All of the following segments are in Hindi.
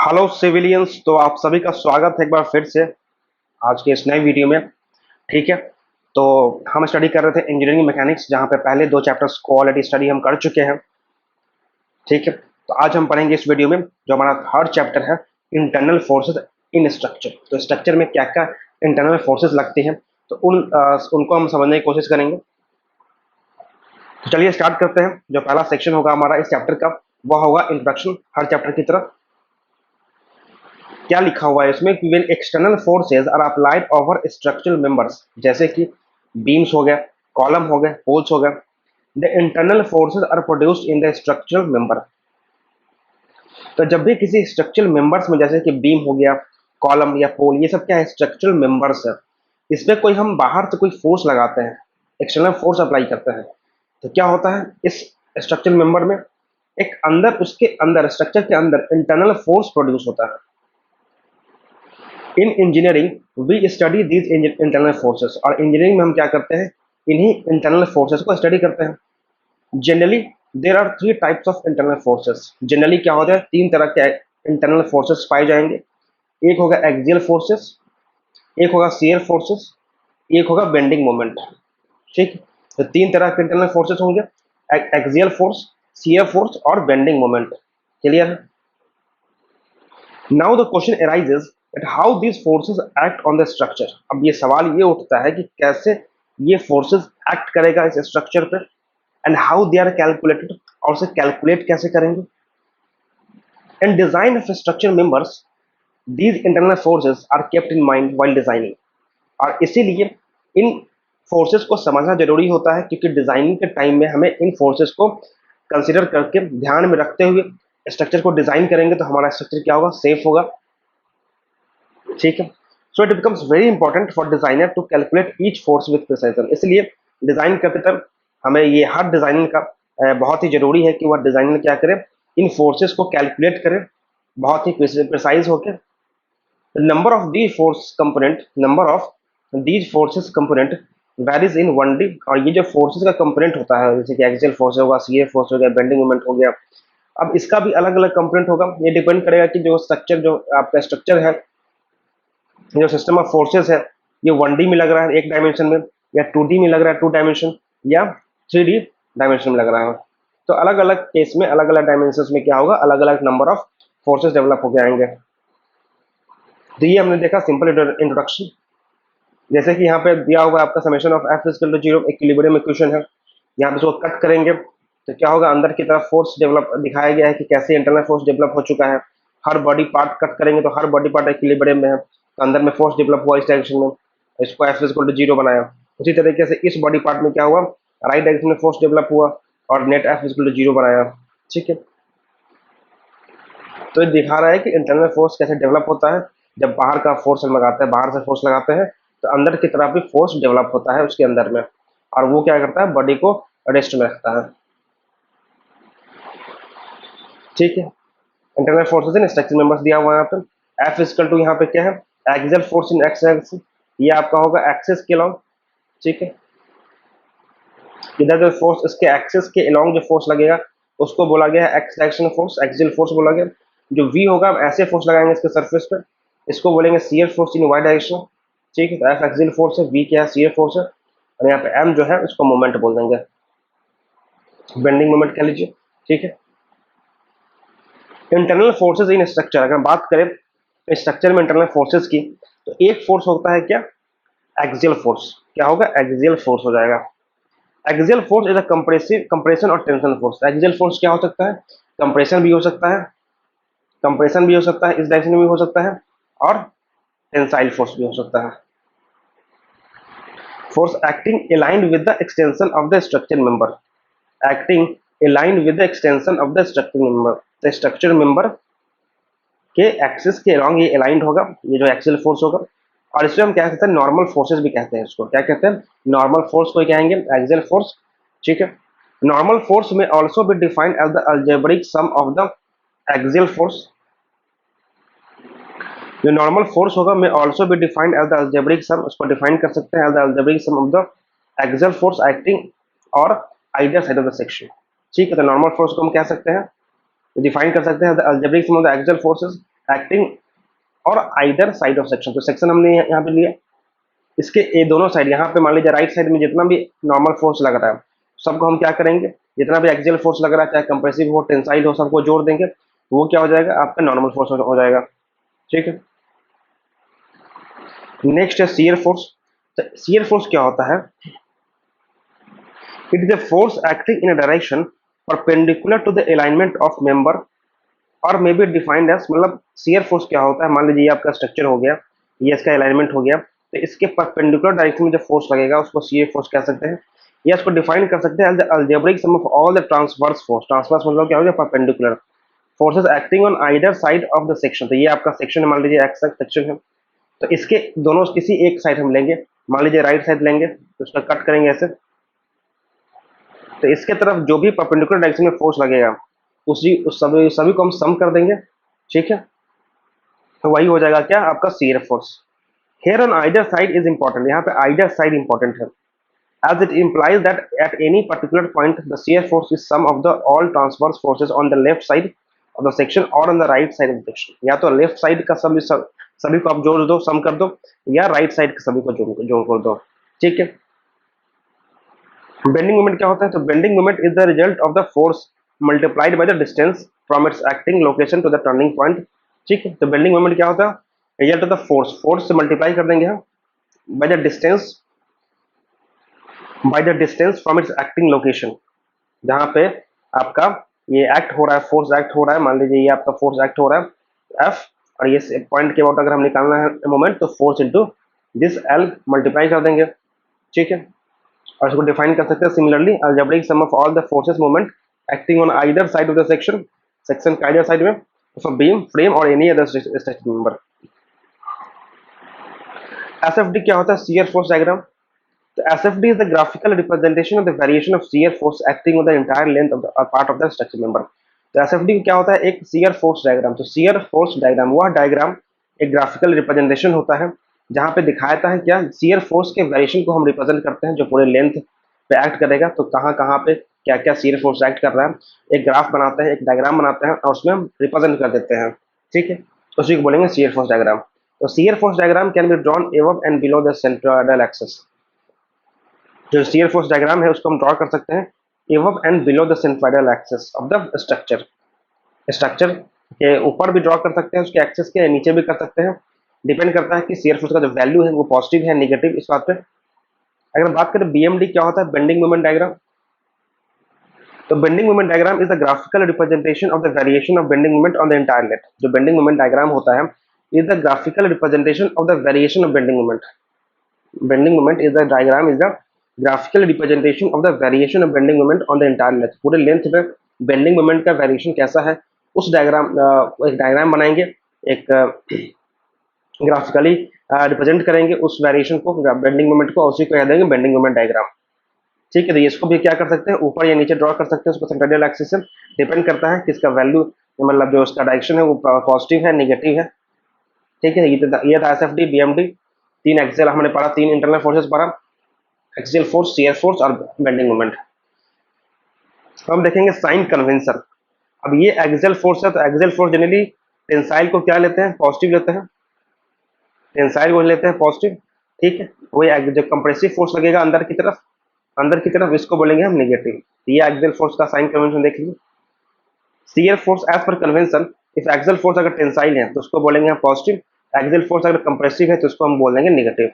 Hello civilians. तो आप सभी का स्वागत है एक बार फिर से आज के इस नए वीडियो में। ठीक है। तो हम स्टडी कर रहे थे इंजीनियरिंग मैकेनिक्स, जहां पे पहले दो चैप्टर्स को ऑलरेडी स्टडी हम कर चुके हैं। ठीक है। तो आज हम पढ़ेंगे इस वीडियो में जो हमारा थर्ड चैप्टर है, इंटरनल फोर्सेस इन स्ट्रक्चर। तो स्ट्रक्चर में क्या क्या इंटरनल फोर्सेस लगती हैं, तो उनको हम समझने की कोशिश करेंगे। तो चलिए स्टार्ट करते हैं। जो पहला सेक्शन होगा हमारा इस चैप्टर का, वह होगा इंट्रोडक्शन, हर चैप्टर की तरह। क्या लिखा हुआ है इसमें कि when external forces are applied over structural members, जैसे कि बीम्स हो गए, कॉलम हो गए, पोल्स हो गए, the internal forces are produced in the structural member. तो जब भी किसी स्ट्रक्चरल मेंबर्स में, जैसे कि बीम हो गया, कॉलम या पोल, ये सब क्या है, स्ट्रक्चरल मेंबर्स है। इसमें कोई हम बाहर से कोई फोर्स लगाते हैं, एक्सटर्नल फोर्स अप्लाई करते हैं, तो क्या होता है इस स्ट्रक्चरल मेंबर में एक अंदर, उसके अंदर, स्ट्रक्चर के अंदर इंटरनल फोर्स प्रोड्यूस होता है। In engineering we study these internal forces, और इंजीनियरिंग में हम क्या करते हैं, इन्हीं इंटरनल फोर्सेस को स्टडी करते हैं। Generally there are three types of internal forces. Generally क्या होता है, तीन तरह के इंटरनल फोर्सेस पाए जाएंगे। एक होगा एक्सियल फोर्सेस, एक होगा शियर फोर्सेस, एक होगा बेंडिंग मोमेंट। ठीक। तो तीन तरह के इंटरनल फोर्सेस होंगे, एक्सियल फोर्स, शियर फोर्स और बेंडिंग मोमेंट। क्लियर है। Now the question arises that how these forces act on the structure. अब ये सवाल ये उठता है कि कैसे ये फोर्सेस एक्ट करेगा इस स्ट्रक्चर पे, and how they are calculated, और उसे कैलकुलेट कैसे करेंगे। In design of structure members these internal forces are kept in mind while designing. और इसीलिए इन फोर्सेस को समझना जरूरी होता है, क्योंकि डिजाइनिंग के टाइम में हमें इन फोर्सेस को कंसिडर करके, ध्यान में रखते हुए स्ट्रक्चर को डिजाइन करेंगे, तो हमारा स्ट्रक्चर क्या होगा, सेफ होगा। ठीक है। So it becomes very important for designer to calculate each force with precision. इसलिए डिजाइन करते टाइम हमें ये, हर डिजाइनर का बहुत ही जरूरी है कि वह डिजाइनर क्या करे, इन फोर्सेस को कैलकुलेट करे बहुत ही प्रिसाइज होकर। Number of the force component, number of these forces component varies in 1D। और ये जो फोर्सेस का कंपोनेंट होता है, जैसे कि एक्सियल फोर्स होगा, सीए फोर्स हो गया, बेंडिंग मोमेंट हो गया, अब इसका भी अलग अलग कंपोनेंट होगा। ये डिपेंड करेगा कि जो स्ट्रक्चर, जो आपका स्ट्रक्चर है, जो सिस्टम ऑफ फोर्सेस है, ये 1D में लग रहा है एक डायमेंशन में, या 2D में लग रहा है 2 डायमेंशन, या 3D डायमेंशन में लग रहा है। तो अलग अलग केस में, अलग अलग डायमेंशन में क्या होगा, अलग अलग नंबर ऑफ फोर्सेस डेवलप होकर आएंगे। तो ये हमने देखा सिंपल इंट्रोडक्शन। जैसे कि यहाँ पे दिया हुआ आपका summation of F equal to 0 equilibrium equation है। यहाँ पे इसको कट करेंगे तो क्या होगा, अंदर की तरफ फोर्स डेवलप दिखाया गया है कि कैसे इंटरनल फोर्स डेवलप हो चुका है। हर बॉडी पार्ट कट करेंगे तो हर बॉडी पार्ट इक्विलिब्रियम में है, तो अंदर में फोर्स डेवलप हुआ इस डायरेक्शन में, इसको एफ इक्वल टू 0 बनाया। उसी तरीके से इस बॉडी पार्ट में क्या हुआ, राइट डायरेक्शन में फोर्स डेवलप हुआ और नेट एफ इक्वल टू 0 बनाया। ठीक है। तो ये दिखा रहा है कि इंटरनल फोर्स कैसे डेवलप होता है। जब बाहर का फोर्स हम लगाते हैं, बाहर से फोर्स लगाते हैं, तो अंदर की तरफ भी फोर्स डेवलप होता है उसके अंदर में, और वो क्या करता है, बॉडी को रेस्ट में रखता है। ठीक है। Internal forces in structure members दिया हुआ है यहाँ पे। एफ इक्वल टू यहाँ पे क्या है, एक्सियल फोर्स इन एक्स एक्सिस, ये आपका होगा एक्सिस के अलोंग। ठीक है। इधर जो फोर्स इसके एक्सिस के अलोंग जो फोर्स लगेगा उसको बोला गया है x direction force, axial force बोला गया। जो वी होगा, हम ऐसे फोर्स लगाएंगे इसके सरफेस पे, इसको बोलेंगे shear force in Y direction. ठीक है। तो एफ एक्सियल फोर्स है, वी क्या है, शियर फोर्स है, और यहाँ पे एम जो है उसको मोमेंट बोल देंगे, बेंडिंग मोमेंट कह लीजिए। ठीक है। इंटरनल फोर्सेज इन स्ट्रक्चर, अगर बात करें स्ट्रक्चर में इंटरनल फोर्सेज की, तो एक फोर्स होता है क्या, एक्सियल फोर्स। क्या होगा, एक्सियल फोर्स हो जाएगा। Axial force is a compression और टेंशन फोर्स। एक्सियल फोर्स क्या हो सकता है, कंप्रेशन भी हो सकता है, कंप्रेशन भी हो सकता है, इस डायरेक्शन में भी हो सकता है, और टेंसाइल फोर्स भी हो सकता है। Force acting aligned with the extension of the structure member, acting aligned with the extension of the structure member. The structure member के एक्सिस के अलॉन्ग ये अलाइंड होगा, ये जो एक्सियल फोर्स होगा। और इसमें हम क्या कहते हैं, नॉर्मल फोर्सेस भी कहते हैं इसको। क्या कहते हैं, नॉर्मल फोर्स को कहेंगे एक्सियल फोर्स। ठीक है। Normal force may also be defined as the algebraic sum of the axial force. जो नॉर्मल फोर्स होगा may also be defined as the algebraic sum, उसको डिफाइन कर सकते हैं as the algebraic sum of the axial force acting और either side of the section. ठीक है। तो नॉर्मल फोर्स को हम कह सकते हैं, डिफाइन कर सकते हैं the algebraic sum of the axial forces acting और आइदर साइड ऑफ सेक्शन। तो सेक्शन हमने यहाँ पे लिया, इसके ये दोनों साइड, यहाँ पे मान लीजिए राइट साइड में जितना भी नॉर्मल फोर्स लग रहा है सबको हम क्या करेंगे, जितना भी एक्सियल फोर्स लग रहा है चाहे कंप्रेसिव हो टेंसाइल हो सबको जोड़ देंगे, तो वो क्या हो जाएगा आपका नॉर्मल फोर्स हो जाएगा। ठीक है, नेक्स्ट है शियर फोर्स। तो शियर फोर्स क्या होता है, it is a force acting in a direction perpendicular to the alignment of member और मे बी डिफाइंड एज, मतलब शियर फोर्स क्या होता है, मान लीजिए ये आपका स्ट्रक्चर हो गया, ये इसका अलाइनमेंट हो गया, तो इसके परपेंडिकुलर डायरेक्शन में जो फोर्स लगेगा उसको शियर फोर्स कह सकते हैं, या इसको डिफाइन कर सकते हैं as the algebraic sum of all the transverse force. Transverse मतलब क्या हो गया, perpendicular forces acting on either side of the section. तो ये आपका सेक्शन है, मान लीजिए एक्स सेक्शन है, तो इसके दोनों किसी एक साइड हम लेंगे, मान लीजिए राइट साइड लेंगे तो उसका कट करेंगे ऐसे, तो इसके तरफ जो भी परपेंडिकुलर डायरेक्शन में फोर्स लगेगा उस सभी को हम सम कर देंगे। ठीक है, तो वही हो जाएगा क्या आपका shear force. Here on either side is important, यहाँ पे आइदर साइड इंपॉर्टेंट है, as it implies that at any particular point the shear force is sum of the all transverse forces on the left side of the section or on the right side of the section। या तो लेफ्ट साइड का सभी को आप जोड़ दो, सम कर दो, या राइट साइड के सभी को जोड़ कर दो। ठीक है, बेंडिंग मोमेंट क्या होता है, तो bending moment is the result of the force multiplied by the distance from its acting location to the turning point. ठीक है, तो बेंडिंग मोमेंट क्या होता है, result of the force, force से मल्टीप्लाई कर देंगे हम by the distance, by the distance from its acting location, जहां पे आपका ये एक्ट हो रहा है, फोर्स एक्ट हो रहा है, मान लीजिए ये आपका फोर्स एक्ट हो रहा है एफ, और ये पॉइंट के अबाउट अगर हम निकालना है मोमेंट तो force into this L multiply कर देंगे। ठीक है, और इसको डिफाइन कर सकते हैं similarly algebraic sum of all the forces moment acting on either side of the section, section का आइदर साइड में ऑफ बीम फ्रेम और any other structure member. SFD क्या होता है, शियर फोर्स डायग्राम। तो SFD is the graphical representation of the variation of shear force acting on the entire length of the part of the structure member। तो SFD क्या होता है, एक shear force डायग्राम। तो shear force डायग्राम वह डायग्राम एक ग्राफिकल रिप्रेजेंटेशन होता है जहां पे दिखाता है क्या shear force के वेरिएशन को हम रिप्रेजेंट करते हैं जो पूरे लेंथ पे एक्ट करेगा, तो कहाँ कहाँ पे क्या क्या shear force एक्ट कर रहा है, एक ग्राफ बनाते हैं, एक डायग्राम बनाते हैं और उसमें हम रिप्रेजेंट कर देते हैं। ठीक है, उसी को बोलेंगे shear force डायग्राम। तो shear force diagram can be drawn above and below the centroidal axis। जो शियर फोर्स डायग्राम है उसको हम ड्रॉ कर सकते हैं above and below the centroidal axis of the structure. Structure के ऊपर भी ड्रॉ कर सकते हैं, उसके एक्सिस के नीचे भी कर सकते हैं, डिपेंड करता है कि शियर फोर्स का जो वैल्यू है वो पॉजिटिव है नेगेटिव, इस बात पे। अगर बात करें बीएमडी क्या होता है, बेंडिंग मोमेंट डायग्राम। तो bending moment diagram is the graphical representation of the variation of bending moment on the entire length. जो बेंडिंग मोमेंट डायग्राम होता है is the graphical representation of the variation of bending moment. Bending moment is the diagram is the graphical representation of the variation of bending moment on the entire length. पूरे लेंथ पे बेंडिंग मोमेंट का वेरिएशन कैसा है उस डायग्राम, एक डायग्राम बनाएंगे, एक ग्राफिकली रिप्रेजेंट करेंगे उस वेरिएशन को, बेंडिंग मोमेंट को, उसी को कह देंगे बेंडिंग मोमेंट डायग्राम। ठीक है, तो इसको भी क्या कर सकते हैं, ऊपर या नीचे ड्रॉ कर सकते हैं, उसको सेंट्रोइडल एक्सिस से डिपेंड करता है किसका वैल्यू, मतलब जो उसका डायरेक्शन है वो पॉजिटिव है नेगेटिव है। ठीक है, ये था एसएफडी बीएमडी, तीन एक्सियल हमने पढ़ा, तीन इंटरनल फोर्सेस पढ़ा, एक्सियल फोर्स, शियर फोर्स और बेंडिंग मोमेंट। हम देखेंगे साइन कन्वेंशन। अब ये एक्सियल फोर्स है, तो एक्सियल फोर्स जनरली टेंसाइल को क्या लेते हैं, पॉजिटिव लेते हैं, टेंसाइल को लेते हैं पॉजिटिव। ठीक है, वही जो कंप्रेसिव फोर्स लगेगा अंदर की तरफ इसको बोलेंगे हम नेगेटिव। ये एक्सियल फोर्स का साइन कन्वेंशन देख लीजिए। Shear force as per convention, if axial force अगर टेंसाइल है तो उसको बोलेंगे हम पॉजिटिव, एक्सियल फोर्स अगर कंप्रेसिव है तो उसको हम बोल देंगे नेगेटिव।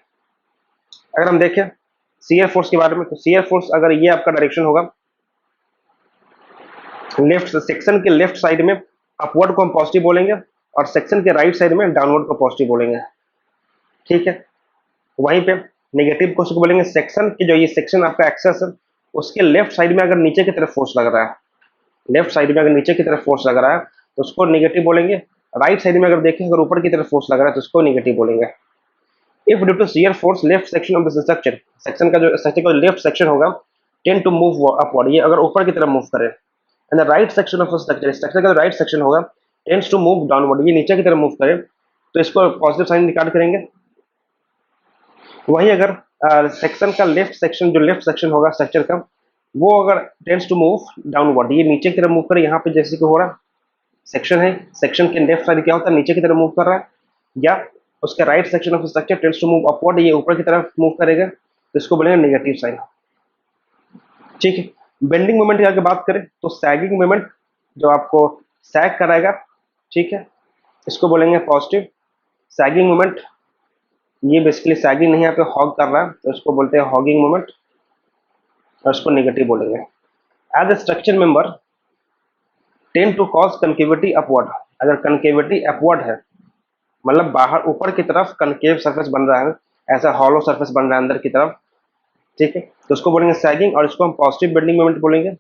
अगर हम देखें शियर फोर्स के बारे में, तो शियर फोर्स अगर ये आपका डायरेक्शन होगा लेफ्ट सेक्शन के लेफ्ट साइड में अपवर्ड को हम पॉजिटिव बोलेंगे और सेक्शन के राइट साइड में डाउनवर्ड को पॉजिटिव बोलेंगे। ठीक है, वहीं पे नेगेटिव को उसको बोलेंगे सेक्शन की, जो ये सेक्शन आपका एक्सेस है उसके लेफ्ट साइड में अगर नीचे की तरफ फोर्स लग रहा है, लेफ्ट साइड में अगर नीचे की तरफ फोर्स लग रहा है तो उसको नेगेटिव बोलेंगे। राइट साइड में अगर देखें अगर ऊपर की तरफ फोर्स लग रहा है तो उसको नेगेटिव बोलेंगे। If due to shear force left section of the structure, section का जो स्ट्रक्चर का लेफ्ट सेक्शन होगा टेंड टू मूव अपवर्ड, ये अगर ऊपर की तरफ मूव करे, and the right section of structure, structure का जो राइट सेक्शन होगा टेंड्स टू मूव डाउनवर्ड, ये नीचे की तरफ मूव करे, तो इसको पॉजिटिव साइन रिकॉर्ड करेंगे। वही अगर सेक्शन का लेफ्ट सेक्शन, जो लेफ्ट सेक्शन होगा स्ट्रक्चर का, वो अगर टेंड्स टू मूव डाउनवर्ड, ये नीचे की तरफ मूव करे, यहाँ पे जैसे कि हो रहा सेक्शन है, सेक्शन के लेफ्ट साइड क्या होता है, नीचे की तरफ मूव कर रहा है, या उसका right section of structure tends to move upward, ये ऊपर की तरफ मूव करेगा, तो इसको बोलेंगे नेगेटिव साइन। ठीक है, बेंडिंग मोमेंट की अगर बात करें तो सैगिंग मोमेंट जो आपको सैग कराएगा, ठीक है, इसको बोलेंगे पॉजिटिव। सैगिंग मोमेंट, ये बेसिकली सैगिंग नहीं, यहाँ पे हॉग कर रहा है तो इसको बोलते हैं हॉगिंग मोमेंट, और इसको नेगेटिव बोलेंगे। As a structure member tend to cause concavity upward, अगर कनकेविटी अपवर्ड है मतलब बाहर ऊपर की तरफ कनकेव सरफेस बन रहा है, ऐसा हॉलो सरफेस बन रहा है अंदर की तरफ, ठीक है, तो उसको बोलेंगे सैगिंग, और इसको हम पॉजिटिव बेंडिंग मोमेंट बोलेंगे।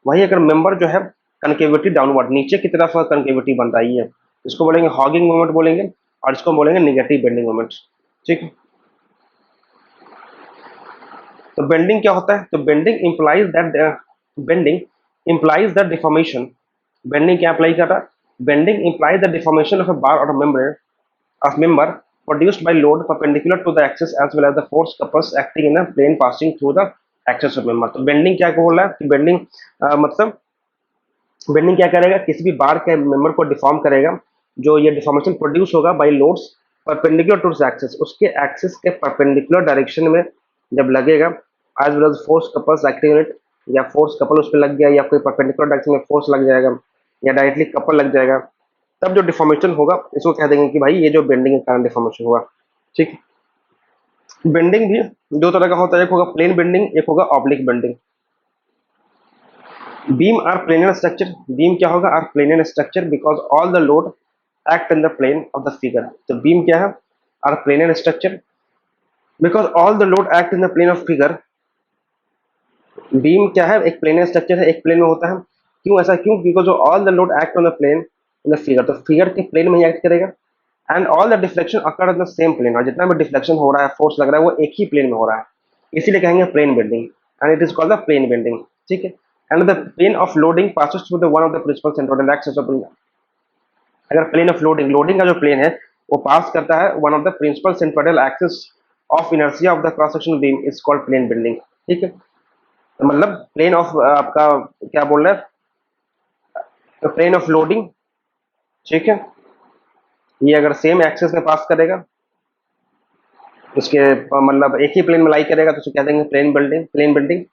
वही अगर मेंबर जो है कनकेविटी डाउनवर्ड, नीचे की तरफ कनकेविटी बन रही है, इसको बोलेंगे हॉगिंग मोमेंट बोलेंगे, और इसको बोलेंगे नेगेटिव बेंडिंग मोमेंट। ठीक है, तो बेंडिंग क्या होता है, तो bending implies that bending implies the deformation, bending क्या अप्लाई कर रहा है, bending implies the deformation of a bar और member of member produced by load perpendicular to the axis as well as the force couples acting in a plane passing through the axis of member। तो बेंडिंग क्या बोल रहा है कि बेंडिंग मतलब बेंडिंग क्या करेगा, किसी भी बार के मेंबर को डिफॉर्म करेगा, जो ये डिफॉर्मेशन प्रोड्यूस होगा by loads perpendicular to the axis, उसके एक्सिस के परपेंडिकुलर डायरेक्शन में जब लगेगा, as well as force couples acting it, या फोर्स कपल उस पर लग गया, या कोई परपेंडिकुलर डायरेक्शन में फोर्स लग जाएगा, या डायरेक्टली कपल लग जाएगा, तब जो डिफॉर्मेशन होगा इसको कह देंगे कि भाई ये जो बेंडिंग के कारण डिफॉर्मेशन हुआ। ठीक, बेंडिंग भी दो तरह का होता है, एक होगा प्लेन बेंडिंग, एक होगा oblique bending. Beam are planar structure, beam क्या होगा, are planar structure because all the load act in the plane of the figure. तो बीम क्या है, are planar structure because all the load act in the plane of figure. Beam क्या है, एक प्लेनर स्ट्रक्चर है, एक प्लेन में होता है। क्यों ऐसा, क्यों, because all the load act on the plane in the figure, तो फिगर के प्लेन में ही एक्ट करेगा, and all the deflection occur in the same plane, और जितना भी डिफ्लेक्शन हो रहा है, फोर्स लग रहा है, वो एक ही प्लेन में हो रहा है, इसीलिए कहेंगे plane bending, and it is called the plane bending. ठीक है, and the plane of loading passes through the one of the principal centroidal axis of, अगर प्लेन ऑफ लोडिंग, लोडिंग का जो प्लेन है वो पास करता है one of the principal centroidal axis of inertia of the cross section beam, is called plane bending. ठीक है, तो मतलब प्लेन ऑफ आपका क्या बोल रहा है, तो प्लेन ऑफ लोडिंग, ठीक है, ये अगर सेम एक्सिस में पास करेगा, उसके मतलब एक ही प्लेन में लाई करेगा, तो उसे कह देंगे plane bending, plane bending.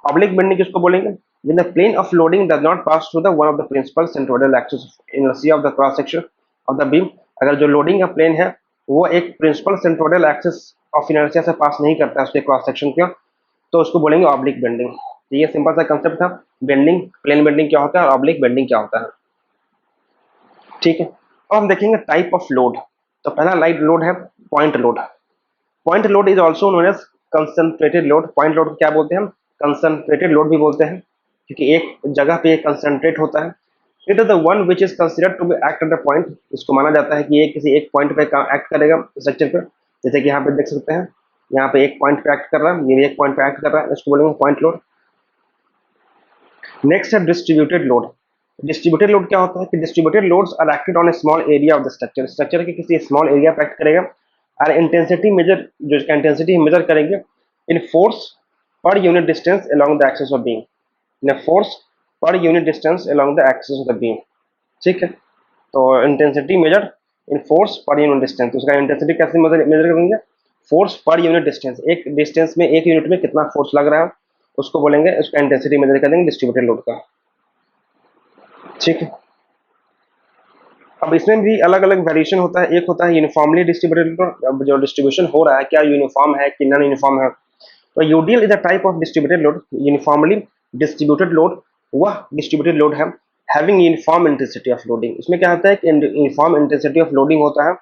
Oblique bending किसको बोलेंगे, when the plane of loading does not pass through the one of the principal centroidal axis of inertia of the cross section of the beam, अगर जो लोडिंग का प्लेन है वो एक principal centroidal axis of inertia से पास नहीं करता है उसके क्रॉस सेक्शन का, तो उसको बोलेंगे ऑब्लिक बेंडिंग। तो ये सिंपल सा कंसेप्ट था, बेंडिंग, प्लेन बेंडिंग क्या होता है और ऑब्लिक बेंडिंग क्या होता है। ठीक है, अब हम देखेंगे टाइप ऑफ लोड। तो पहला लाइट लोड है point load. Point load is also known as concentrated load. Point load क्या बोलते हैं हम, कंसंट्रेटेड लोड भी बोलते हैं, क्योंकि एक जगह पे कंसंट्रेट होता है। It is the one which is considered to be act at the point, इसको माना जाता है कि ये किसी एक पॉइंट पे एक्ट करेगा स्ट्रक्चर पे, जैसे कि यहाँ पे देख सकते हैं, यहाँ पे एक पॉइंट पे एक्ट कर रहा है, ये भी एक पॉइंट पे एक्ट कर रहा है, इसको बोलेंगे पॉइंट लोड। नेक्स्ट है डिस्ट्रीब्यूटेड लोड। डिस्ट्रीब्यूटेड लोड क्या होता है कि distributed loads are acted on a small area of the structure, structure के किसी स्मॉल एरिया पे एक्ट करेगा, और इंटेंसिटी मेजर, जो इसका इंटेंसिटी मेजर करेंगे in force per unit distance along the axis of beam, in force per unit distance along the axis of the beam. ठीक है, तो intensity measure in force per unit distance, उसका इंटेंसिटी कैसे मेजर करेंगे, फोर्स पर यूनिट डिस्टेंस, एक डिस्टेंस में एक यूनिट में कितना फोर्स लग रहा है उसको बोलेंगे, उसका इंटेंसिटी मेजर कर देंगे डिस्ट्रीब्यूटेड लोड का। ठीक है, अब इसमें भी अलग अलग वेरिएशन होता है, एक होता है यूनिफॉर्मली डिस्ट्रीब्यूटेड लोड। अब जो डिस्ट्रीब्यूशन हो रहा है क्या यूनिफॉर्म है कि नॉन यूनिफॉर्म है, तो UDL is a type of distributed load. Uniformly distributed load वह डिस्ट्रीब्यूटेड लोड है having uniform intensity of loading. इसमें क्या होता है कि यूनिफॉर्म इंटेंसिटी ऑफ लोडिंग होता है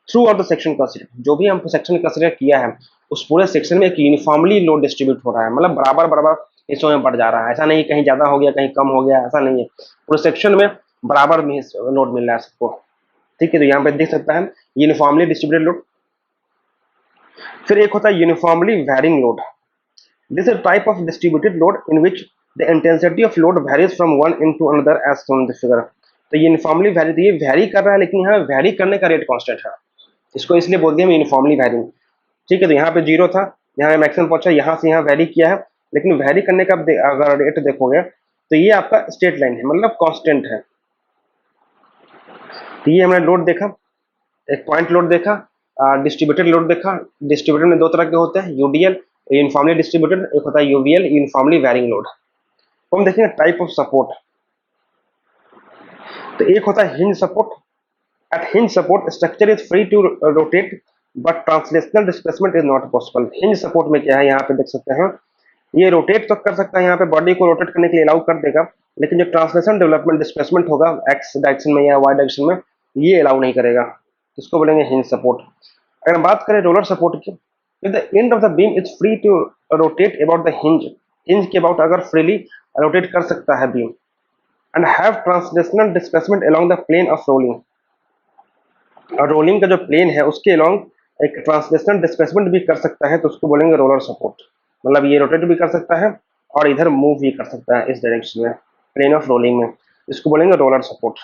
through out the section consider, जो भी हम सेक्शन कंसीडर किया है उस पूरे सेक्शन में एक यूनिफॉर्मली लोड डिस्ट्रीब्यूट हो रहा है, मतलब बराबर बराबर हिस्सों में बढ़ जा रहा है, ऐसा नहीं कहीं ज्यादा हो गया कहीं कम हो गया, ऐसा नहीं है, पूरे सेक्शन में बराबर में लोड मिल रहा है सबको। ठीक है, तो यहाँ पे देख सकता है यूनिफॉर्मली डिस्ट्रीब्यूटेड लोड। फिर एक होता है uniformly varying load. This is type of distributed load in which the intensity of load varies from one into another as shown in the figure. तो यूनिफॉर्मली वैरी, तो ये वैरी कर रहा है लेकिन यहाँ वैरी करने का रेट कांस्टेंट है, इसको इसलिए बोल दिया हम यूनिफॉर्मली वैरिंग। ठीक है, तो यहाँ पे जीरो था, यहाँ मैक्सिमम पहुंचा, यहाँ से यहाँ वैरी किया है, लेकिन वैरी करने का अगर रेट देखोगे तो ये आपका स्ट्रेट लाइन है, मतलब कांस्टेंट है। तो ये हमने लोड देखा, एक पॉइंट लोड देखा, डिस्ट्रीब्यूटेड लोड देखा। डिस्ट्रीब्यूटेड में दो तरह के होते हैं, यूडीएल यूनिफॉर्मली डिस्ट्रीब्यूटेड, एक होता है यूवीएल यूनिफॉर्मली वैरिंग लोड। तो हम देखेंगे टाइप ऑफ सपोर्ट। तो एक होता है hinge support. At hinge support structure is free to rotate but translational displacement is not possible. Hinge support में क्या है, यहाँ पे देख सकते हैं, ये रोटेट तो कर सकता है, यहाँ पे बॉडी को रोटेट करने के लिए अलाउ कर देगा, लेकिन जो ट्रांसलेशन डेवलपमेंट डिस्प्लेसमेंट होगा एक्स डायरेक्शन में या वाई डायरेक्शन में, ये अलाउ नहीं करेगा। इसको बोलेंगे हिंज सपोर्ट। अगर हम बात करें रोलर सपोर्ट की, the end of the beam is free to rotate about the hinge. Hinge के अबाउट अगर फ्रीली रोटेट कर सकता है beam, and have translational displacement along the plane of rolling. और रोलिंग का जो प्लेन है उसके अलोंग एक ट्रांसलेशनल डिस्प्लेसमेंट भी कर सकता है, तो उसको बोलेंगे रोलर सपोर्ट। मतलब ये रोटेट भी कर सकता है और इधर मूव भी कर सकता है इस डायरेक्शन में, प्लेन ऑफ रोलिंग में। इसको बोलेंगे रोलर सपोर्ट।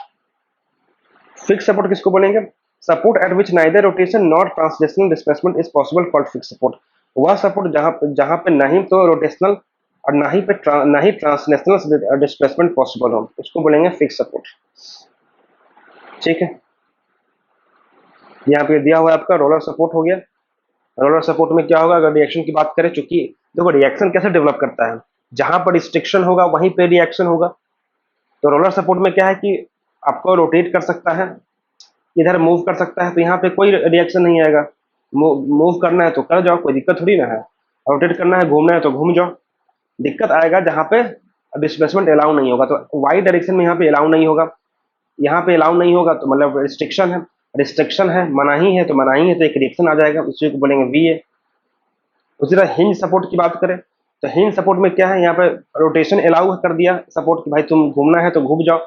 फिक्स सपोर्ट किसको बोलेंगे? Support at which neither rotation not translational displacement is possible called fix support. वह सपोर्ट जहां पे नहीं तो रोटेशनल और ना ही ट्रांसलेशनल डिस्प्लेसमेंट पॉसिबल हो, उसको बोलेंगे फिक्स सपोर्ट। ठीक है, यहाँ पे दिया हुआ है आपका रोलर सपोर्ट हो गया। रोलर सपोर्ट में क्या होगा, अगर रिएक्शन की बात करें, चूंकि देखो रिएक्शन कैसे डेवलप करता है, जहां पर रिस्ट्रिक्शन होगा वहीं पे रिएक्शन होगा। तो रोलर सपोर्ट में क्या है कि आपको रोटेट कर सकता है, इधर मूव कर सकता है, तो यहाँ पे कोई रिएक्शन नहीं आएगा। मूव करना है तो कर जाओ, कोई दिक्कत थोड़ी ना है। रोटेट करना है, घूमना है तो घूम जाओ। दिक्कत आएगा जहाँ पे डिस्प्लेसमेंट अलाउ नहीं होगा। तो वाई डायरेक्शन में यहाँ पे अलाउ नहीं होगा, यहाँ पे अलाउ नहीं होगा, तो मतलब रिस्ट्रिक्शन है। रिस्ट्रिक्शन है, मनाही है, तो मनाही है तो एक रिएक्शन आ जाएगा, उसी को बोलेंगे वी ए। उसी तरह हिंज सपोर्ट की बात करें, तो हिंज सपोर्ट में क्या है, यहाँ पे रोटेशन अलाउ कर दिया सपोर्ट की, भाई तुम घूमना है तो घूम जाओ,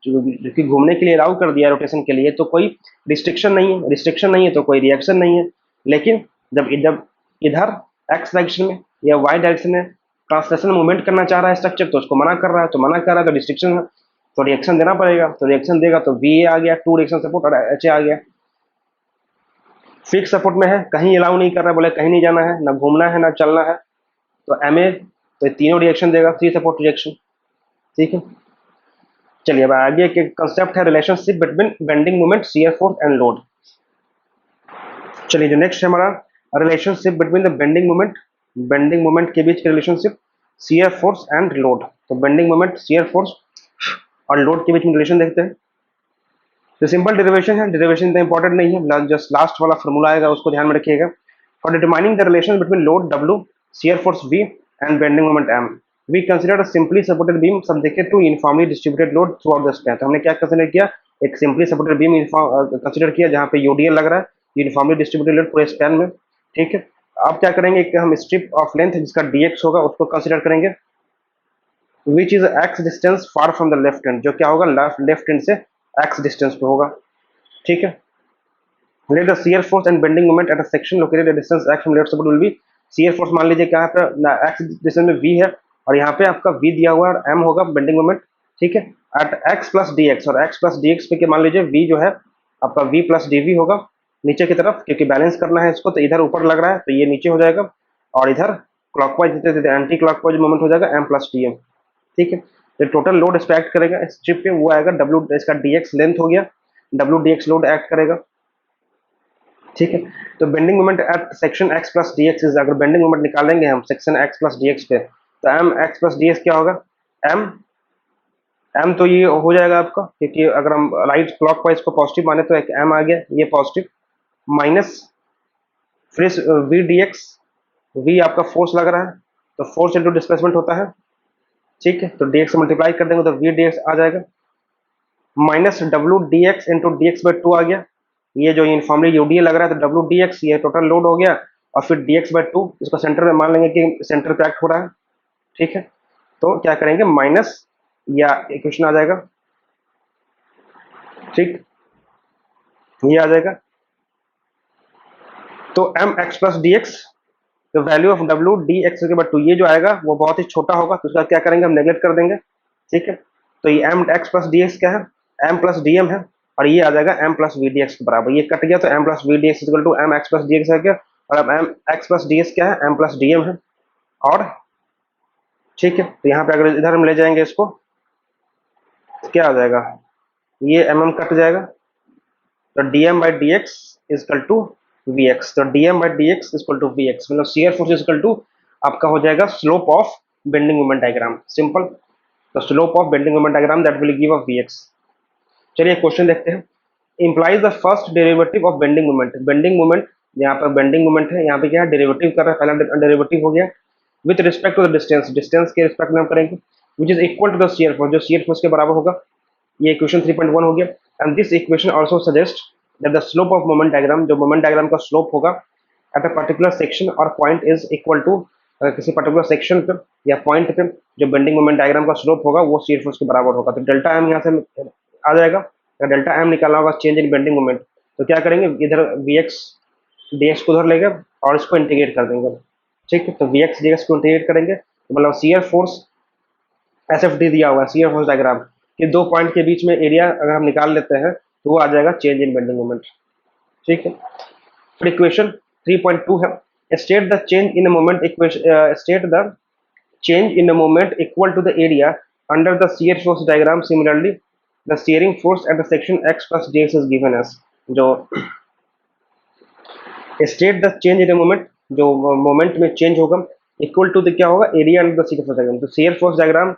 क्योंकि घूमने के लिए अलाउ कर दिया रोटेशन के लिए, तो कोई रिस्ट्रिक्शन नहीं है। रिस्ट्रिक्शन नहीं है तो कोई रिएक्शन नहीं है। लेकिन जब जब इधर एक्स डायरेक्शन में या वाई डायरेक्शन में ट्रांसलेशन मूवमेंट करना चाह रहा है स्ट्रक्चर, तो उसको मना कर रहा है, तो मना कर रहा है तो रिस्ट्रिक्शन है, तो रिएक्शन देना पड़ेगा। तो रिएक्शन देगा तो वी ए आ गया, टू रिएक्शन सपोर्ट, और एच ए आ गया। फिक्स सपोर्ट में है, कहीं अलाउ नहीं कर रहा है, बोले कहीं नहीं जाना है, ना घूमना है ना चलना है, तो एम ए, तो तीनों रिएक्शन देगा, थ्री सपोर्ट रिएक्शन। ठीक है, चलिए अब आगे के कंसेप्ट है relationship between bending moment, shear force and load. चलिए जो नेक्स्ट है हमारा relationship between the bending moment, bending moment के बीच के relationship, shear force and load. तो बेंडिंग मोमेंट, शियर फोर्स और लोड के बीच में रिलेशन देखते हैं। तो सिंपल डेरिवेशन है, डेरिवेशन तो इंपॉर्टेंट नहीं है, जस्ट लास्ट वाला फॉर्मूला आएगा उसको ध्यान में रखिएगा। For determining the relation between load W, shear force V and bending moment M, we consider a simply supported beam subjected to uniformly distributed load throughout the span. तो हमने क्या कंसिडर किया, एक सिंपली सपोर्टेड बीम कंसिडर किया जहां पे यूडीएल लग रहा है, यूनिफॉर्मली डिस्ट्रीब्यूटेड लोड पूरे स्पैन में। ठीक है, अब क्या करेंगे कि हम स्ट्रिप ऑफ लेंथ जिसका dx होगा उसको कंसिडर करेंगे, which is x distance far from the left and, जो क्या होगा लेफ्ट एंड से x डिस्टेंस पे होगा। ठीक है, let the shear force and bending moment at a section located at distance x from lead support will be, shear force मान लीजिए कहाँ पे x डिस्टेंस में v है, और यहाँ पे आपका v दिया हुआ है और m होगा बेंडिंग मोमेंट। ठीक है, at x plus D x, और x प्लस डी एक्स पे मान लीजिए v जो है आपका v प्लस डी वी होगा नीचे की तरफ, क्योंकि बैलेंस करना है इसको, तो इधर ऊपर लग रहा है तो ये नीचे हो जाएगा, और इधर क्लॉकवाइज एंटी क्लॉकवाइज मोमेंट हो जाएगा m प्लस डी एम। ठीक है, तो टोटल लोड इस पे एक्ट करेगा स्ट्रिप पे, वो आएगा w, इसका dx लेंथ हो गया, w dx लोड एक्ट करेगा। ठीक है, तो bending moment at section x plus D x, अगर बेंडिंग मोमेंट निकालेंगे हम section x plus D x पे, तो M x plus D x क्या होगा, एम एम तो ये हो जाएगा आपका, क्योंकि अगर हम राइट क्लॉक वाइज को पॉजिटिव माने तो एक एम आ गया, ये पॉजिटिव, माइनस फिर वी डी एक्स, वी आपका फोर्स लग रहा है, तो फोर्स इंटू डिस्प्लेसमेंट होता है। ठीक है, तो डी एक्स मल्टीप्लाई कर देंगे तो वी डी एक्स आ जाएगा, minus W D X into D X by two आ गया, ये जो यूनिफॉर्मली यूडीए लग रहा है तो डब्ल्यू डी एक्स ये टोटल लोड हो गया, और फिर डी एक्स बाई टू, इसको सेंटर में मान लेंगे कि सेंटर पे एक्ट हो रहा है। ठीक है, तो क्या करेंगे माइनस, या इक्वेशन आ जाएगा, ठीक, ये आ जाएगा, तो M x plus D X, तो value of W D X के बाद टू, ये जो आएगा वो बहुत ही छोटा होगा, तो उसका क्या करेंगे हम नेगलेक्ट कर देंगे। ठीक है, तो ये M x plus D x क्या है, एम प्लस डी एम है, और ये आ जाएगा M plus V D X के बराबर, ये कट गया तो M plus V D X equal to M x plus D X आ गया, और अब M x plus D x क्या है, एम प्लस डी एम है। और ठीक है, तो यहाँ पे अगर इधर हम ले जाएंगे इसको, तो क्या आ जाएगा, ये एम एम कट जाएगा, तो dm by dx is equal to vx, तो dm by dx is equal to vx, मतलब shear force is equal to आपका हो जाएगा slope of bending moment diagram, simple. तो slope of bending moment diagram that will give a vx। चलिए क्वेश्चन देखते हैं। implies the first derivative of bending moment, bending moment, यहाँ पर बेंडिंग मोमेंट है, यहाँ पे क्या है, डेरिवेटिव कर रहा है, पहला डेरिवेटिव हो गया with respect to the distance, distance के रिस्पेक्ट में हम करेंगे, which is equal to the shear force, जो शियर फोर्स के बराबर होगा। ये इक्वेशन 3.1 हो गया। And this equation also suggest that the slope of moment diagram, जो मोमेंट डायग्राम का स्लोप होगा एट अ पर्टिकुलर सेक्शन और पॉइंट इज इक्वल टू, किसी पर्टिकुलर सेक्शन पे या पॉइंट पे जो बेंडिंग मोमेंट डायग्राम का स्लोप होगा वो शियर फोर्स के बराबर होगा। तो डेल्टा एम यहाँ से आ जाएगा, डेल्टा एम निकालना होगा चेंज इन बेंडिंग मोमेंट। तो क्या करेंगे, इधर वी एक्स डी एक्स को उधर लेंगे और इसको इंटीग्रेट कर देंगे, ठीक है। तो वी एक्स डी एक्स को इंटीग्रेट करेंगे तो मतलब shear force S F D दिया हुआ है, शियर फोर्स डायग्राम कि दो पॉइंट के बीच में एरिया अगर हम निकाल लेते हैं तो वो आ जाएगा चेंज इन बेंडिंग मोमेंट, ठीक है। फिर इक्वेशन 3.2 है, state the change in moment equation, state the change in the moment equal to the area under the shear force diagram. Similarly, the shearing force at the section x plus dx is given as, जो state the change in the moment, जो मोमेंट में चेंज होगा इक्वल टू क्या होगा, area under the shear force diagram। तो shear force diagram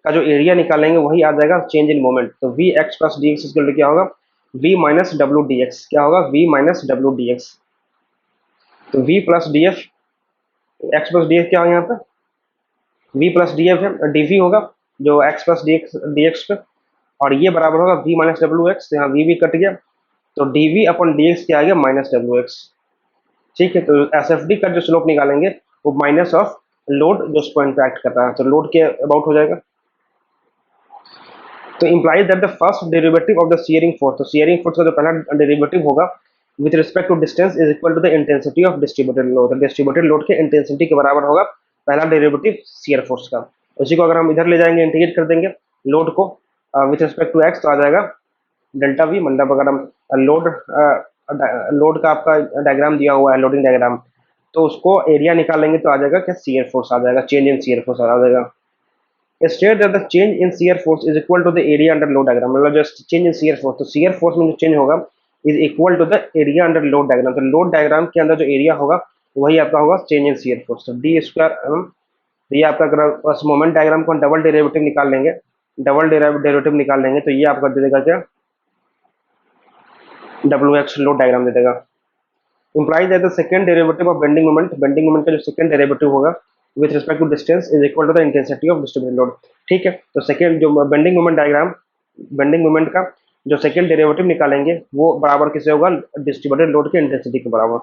का जो एरिया निकालेंगे वही आ जाएगा चेंज इन मोमेंट। तो V X plus D X equal to क्या होगा, V minus W D x, क्या होगा, V minus W D X. तो V plus D F, X plus D F क्या होगा यहाँ पे, v प्लस डी एफ है, डी वी होगा जो x प्लस डी एक्स पे, और ये बराबर होगा v माइनस डब्ल्यू एक्स, यहाँ v भी कट गया तो डी वी अपन डी एक्स क्या आ गया, माइनस डब्ल्यू एक्स, ठीक है। तो एस एफ डी का जो स्लोप निकालेंगे वो माइनस ऑफ लोड जो उस पॉइंट पे एक्ट कर रहा है, तो लोड के अबाउट हो जाएगा। तो implies that the first derivative of the shearing force, तो शियरिंग फोर्स का जो पहला डेरिवेटिव होगा with respect to distance is equal to the intensity of distributed load, distributed load के इंटेंसिटी के बराबर होगा पहला डेरिवेटिव शियर फोर्स का। उसी को अगर हम इधर ले जाएंगे, इंटीग्रेट कर देंगे लोड को विथ रिस्पेक्ट टू एक्स, तो आ जाएगा डेल्टा वी, मतलब अगर हम लोड लोड का आपका डायग्राम दिया हुआ है, लोडिंग डायग्राम, तो उसको एरिया निकालेंगे तो आ जाएगा क्या, शियर फोर्स आ जाएगा, चेंज इन शियर फोर्स आ जाएगा। State that the change in shear force is equal to the area under load diagram, मतलब जो चेंज इन शियर फोर्स, तो शियर फोर्स में जो चेंज होगा is equal to the area under load diagram, तो लोड डायग्राम के अंदर जो एरिया होगा वही आपका होगा चेंज इन शियर फोर्स। तो डी स्क्वायर, ये आपका अगर उस मोमेंट डायग्राम को डबल डेरिवेटिव निकाल लेंगे, डबल डेरिवेटिव निकाल लेंगे तो ये आपका दे देगा क्या, डब्ल्यू एक्स लोड डायग्राम दे देगा। implies that the second derivative of bending moment का जो सेकंड डेरिवेटिव होगा with respect to distance is equal to the intensity of distributed load, ठीक है। तो सेकंड जो bending moment diagram, bending moment का जो सेकंड डेरिवेटिव निकालेंगे वो बराबर किससे होगा, डिस्ट्रीब्यूटेड लोड के इंटेंसिटी के बराबर।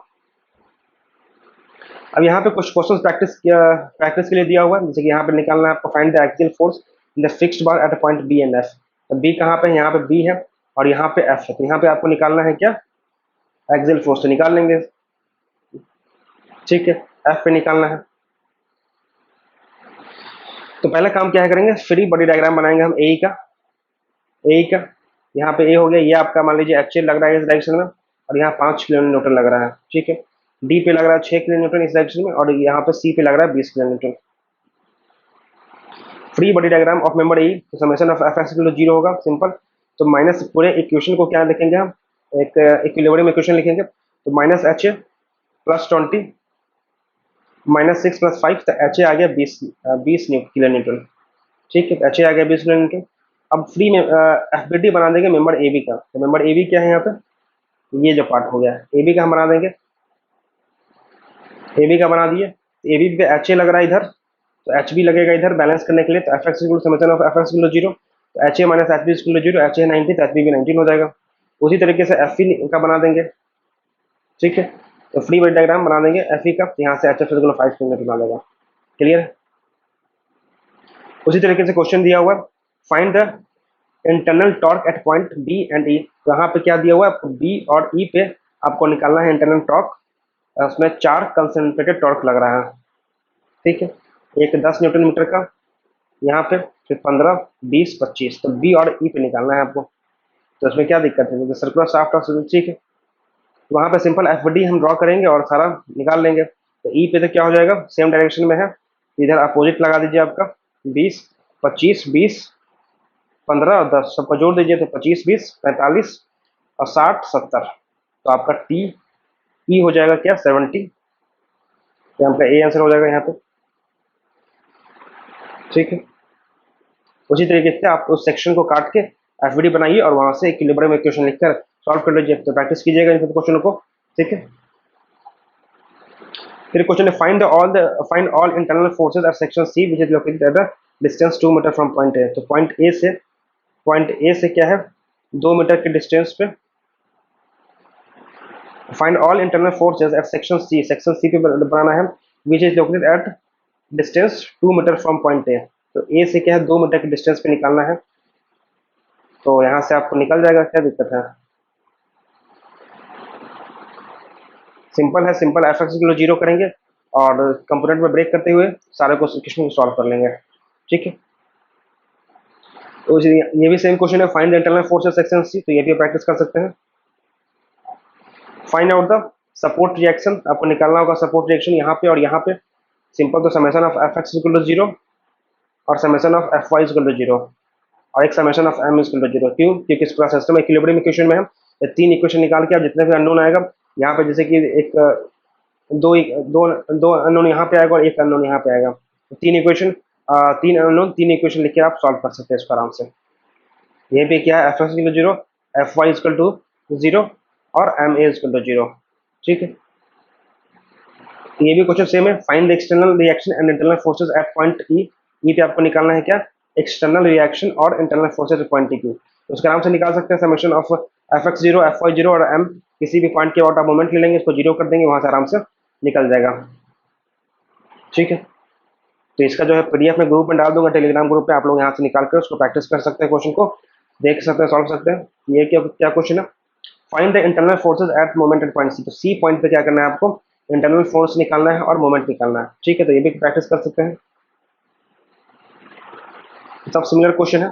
अब यहाँ पे कुछ क्वेश्चन प्रैक्टिस के लिए दिया हुआ है, जैसे कि यहाँ पे निकालना है आपको, find the axial force in the fixed bar at a point B and F. तो बी कहाँ पे है, यहाँ पे बी है और यहाँ पे एफ है, तो यहाँ पे आपको निकालना है क्या, एक्सियल फोर्स, तो निकाल लेंगे, ठीक है। एफ पे निकालना है तो पहला काम क्या है करेंगे, फ्री बॉडी डायग्राम बनाएंगे हम ए का, यहाँ पे ए हो गया, ये आपका मान लीजिए एक्चुअल लग रहा है इस डायरेक्शन में और यहाँ 5 किलो न्यूटन लग रहा है, ठीक है। डी पे लग रहा है 6 किलो न्यूटन इस डायरेक्शन में और यहाँ पे सी पे लग रहा है 20 kilo newton. Free body diagram of member A, तो summation of F x equal to 0 होगा, सिंपल। तो माइनस पूरे इक्वेशन को क्या लिखेंगे हम, एक इक्विलिब्रियम इक्वेशन लिखेंगे, तो minus H A plus 20 minus 6 plus 5, तो एच ए आ गया 20 किलो न्यूटन, ठीक है। एच ए आ गया 20 किलो न्यूटन। अब फ्री में एफ बी डी बना देंगे मेंबर ए बी का, तो मेंबर ए बी क्या है यहाँ पे, ये जो पार्ट हो गया ए बी का हम बना देंगे, ए बी का बना दिए, ए बी पे एच ए लग रहा है इधर, तो एच बी लगेगा इधर बैलेंस करने के लिए, तो F x equal to summation of F x equal to 0, तो H A minus H B equal to 0, H A 19 तो एच बी भी 19 हो जाएगा। उसी तरीके से एफ ई का बना देंगे, ठीक है। तो फ्री बॉडी डायग्राम बना देंगे एफ ई का, तो यहाँ से H F equal to 5 kilometre बना देगा, क्लियर। उसी तरीके से क्वेश्चन दिया हुआ, find the internal torque at point B and E, तो यहाँ पे क्या दिया हुआ है, बी और ई पे आपको निकालना है इंटरनल टॉर्क, उसमें 4 कंसंट्रेटेड टॉर्क लग रहा है, ठीक है। एक 10 न्यूटन मीटर का यहाँ पे, फिर 15, 20, 25, तो बी और ई पे निकालना है आपको। तो इसमें क्या दिक्कत है, तो सर्कुलर शाफ्ट और ठीक है, वहाँ पे सिंपल एफ डी हम ड्रॉ करेंगे और सारा निकाल लेंगे। तो ई पे तो क्या हो जाएगा, सेम डायरेक्शन में है, इधर अपोजिट लगा दीजिए आपका 20, 25, 20, 15 और 10 सबको जोड़ दीजिए, तो 25, 20, 45, और 60 70, तो आपका टी ई हो जाएगा क्या 70, तो आपका ए आंसर हो जाएगा यहाँ पे। ठीक है, उसी तरीके से आप उस सेक्शन को काट के एफवीडी बनाइए और वहां से इक्विलिब्रियम इक्वेशन लिखकर सॉल्व कर लीजिए, तो प्रैक्टिस कीजिएगा इन क्वेश्चनों को। ठीक है, फिर क्वेश्चन है find all internal forces at section C which is located at the distance 2 metre from point A. तो पॉइंट ए से क्या है 2 मीटर के डिस्टेंस पे find all internal forces at section C पे बनाना है which is located at distance 2 metre from point A. तो ए से क्या है 2 मीटर के डिस्टेंस पे निकालना है, तो यहाँ से आपको निकल जाएगा, क्या दिक्कत है, सिंपल है, सिंपल एफ एक्स इक्वल 0 करेंगे और कंपोनेंट में ब्रेक करते हुए सारे क्वेश्चन को सॉल्व कर लेंगे। ठीक है, तो ये भी सेम क्वेश्चन है, find the internal forces section C, तो ये भी प्रैक्टिस कर सकते हैं। Find out the support reaction, आपको निकालना होगा सपोर्ट रिएक्शन यहाँ पे और यहाँ पे, सिंपल, तो summation of F x equal 0 और summation of F y equal 0 और एक समेशन ऑफ एम इक्वल 0। क्यों? क्योंकि इस पूरा सिस्टम इक्विलिब्रियम इक्वेशन में है, ये 3 इक्वेशन निकाल के आप जितने भी अननोन आएगा यहाँ पे, जैसे कि एक दो दो दो अननोन यहाँ पे आएगा और एक अननोन यहाँ पे आएगा, तो 3 इक्वेशन, 3 अननोन 3 इक्वेशन लिख के आप सॉल्व कर सकते हैं इसको आराम से। ये पे क्या है F x equal 0, F y equal to 0 और एम ए इक्वल टू 0। ठीक है, ये भी क्वेश्चन सेम है, find the external reaction and internal forces at point E. E पे आपको निकालना है क्या एक्सटर्नल रिएक्शन और internal forces at point E की, तो उसका आराम से निकाल सकते हैं summation of F X 0 F Y 0 और एम, किसी भी पॉइंट के अबाउट आप मोमेंट ले लेंगे, इसको 0 कर देंगे, वहां से आराम से निकल जाएगा। ठीक है, तो इसका जो है पीडीएफ में ग्रुप में डाल दूंगा, टेलीग्राम ग्रुप पे, आप लोग यहाँ से निकाल कर उसको प्रैक्टिस कर सकते हैं, क्वेश्चन को देख सकते हैं, सॉल्व सकते हैं। ये क्या क्वेश्चन है, find the internal forces at moment at point C. तो सी पॉइंट पे क्या करना है आपको इंटरनल फोर्स निकालना है और मोमेंट निकालना है। ठीक है, तो ये भी प्रैक्टिस कर सकते हैं, सब सिमिलर क्वेश्चन है।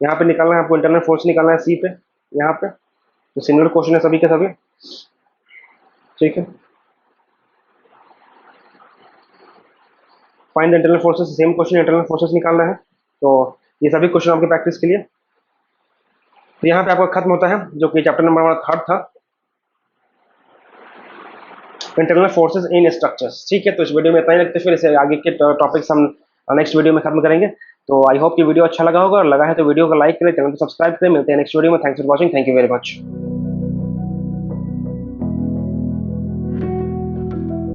यहाँ पे निकालना है आपको इंटरनल फोर्स निकालना है सी पे, यहाँ पे, तो सिमिलर क्वेश्चन है सभी के सभी। ठीक है, find the internal forces, same question, internal forces निकालना है, तो ये सभी क्वेश्चन आपके प्रैक्टिस के लिए। तो यहाँ पे आपका खत्म होता है जो कि चैप्टर नंबर हमारा 3rd था, इंटरनल फोर्सेस इन स्ट्रक्चर्स। ठीक है, तो इस वीडियो में इतना ही रखते, फिर इसे आगे के टॉपिक्स हम नेक्स्ट वीडियो में खत्म करेंगे। तो आई होप कि वीडियो अच्छा लगा होगा, और लगा है तो वीडियो को लाइक करें, चैनल को सब्सक्राइब करें। मिलते हैं नेक्स्ट वीडियो में। Thanks for watching, thank you very much.